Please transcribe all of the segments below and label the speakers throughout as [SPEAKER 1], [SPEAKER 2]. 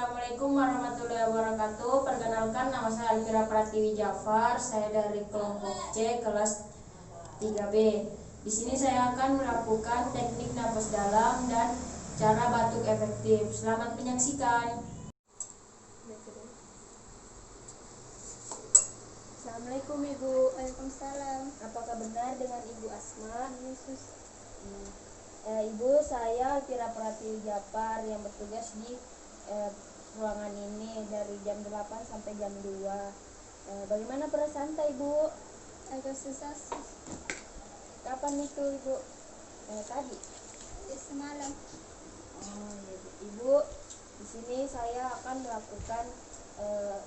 [SPEAKER 1] Assalamualaikum warahmatullahi wabarakatuh. Perkenalkan, nama saya Alfira Pratiwi Jafar. Saya dari kelompok C kelas 3B. Di sini saya akan melakukan teknik napas dalam dan cara batuk efektif. Selamat menyaksikan.
[SPEAKER 2] Assalamualaikum Ibu. Waalaikumsalam.
[SPEAKER 1] Apakah benar dengan Ibu Asma?
[SPEAKER 2] Yesus.
[SPEAKER 1] Ibu, saya Alfira Pratiwi Jafar yang bertugas di ruangan ini dari jam 8 sampai jam 2. Bagaimana perasaan Ibu?
[SPEAKER 2] Agak susah.
[SPEAKER 1] Kapan itu Ibu? Tadi.
[SPEAKER 2] Semalam.
[SPEAKER 1] Oh, ya, Ibu, di sini saya akan melakukan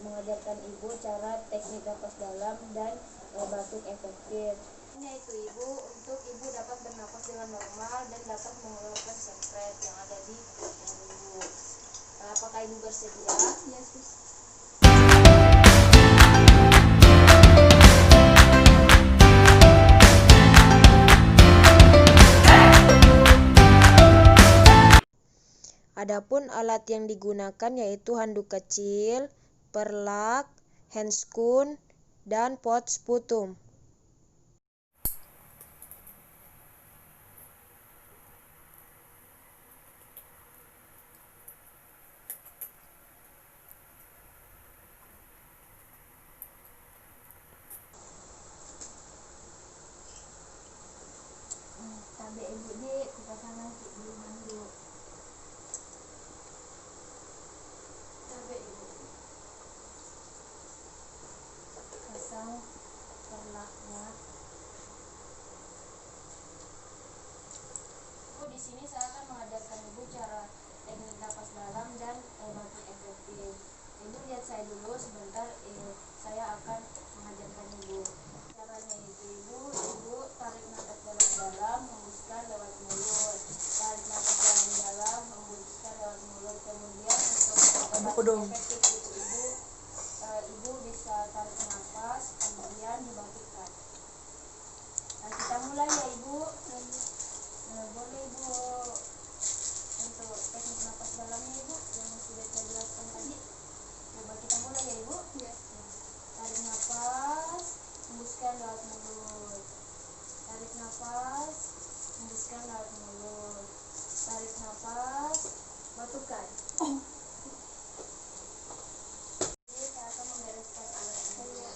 [SPEAKER 1] mengajarkan Ibu cara teknik napas dalam dan batuk efektif. Yaitu Ibu, untuk Ibu dapat bernapas dengan normal dan dapat mengeluarkan sekret yang ada di Ibu. Apakah Ibu bersedia?
[SPEAKER 2] Yesus.
[SPEAKER 1] Adapun alat yang digunakan yaitu handuk kecil, perlak, handscoon, dan pot sputum.
[SPEAKER 2] Tabe Ibu di kupasang nanti di handuk. Tabe Ibu. Pasang perlaknya.
[SPEAKER 1] Di sini saya akan mengajarkan Ibu cara teknik napas dalam dan batuk efektif. Ibu lihat saya dulu sebentar, saya akan mengajarkan Ibu. Caranya itu Ibu tarik napas dalam-dalam, hembuskan lewat mulut. Tarik napas dalam-dalam, hembuskan lewat mulut. Kemudian untuk batuk efektif itu Ibu bisa tarik napas, kemudian dibatukkan. Nah, kita mulai ya Ibu. Boleh Ibu untuk teknik napas dalamnya Ibu yang sudah saya jelaskan tadi. Coba kita mulai ya Ibu.
[SPEAKER 2] Ya.
[SPEAKER 1] Tarik napas, hembuskan lewat mulut. Tarik napas, hembuskan lewat mulut. Tarik napas, batukkan. Jadi saya akan membereskan alat ini.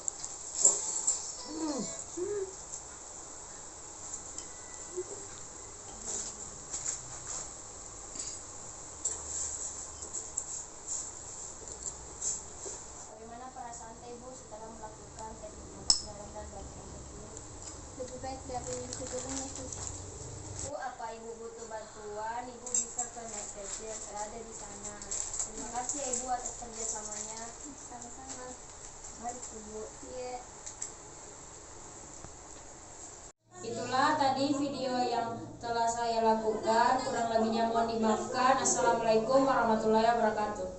[SPEAKER 1] Bagaimana perasaan Ibu setelah melakukan teknik napas dalam dan batuk efektif?
[SPEAKER 2] Lebih baik dari sebelumnya Yesus.
[SPEAKER 1] Ibu, apa Ibu butuh bantuan? Ibu bisa ke Mercy yang ada di sana. Terima kasih ya Ibu atas kerjasamanya.
[SPEAKER 2] Sama-sama.
[SPEAKER 1] Mari Ibu.
[SPEAKER 2] Iya.
[SPEAKER 1] Itulah tadi video yang telah saya lakukan. Kurang lebihnya mohon dimaafkan. Assalamualaikum warahmatullahi wabarakatuh.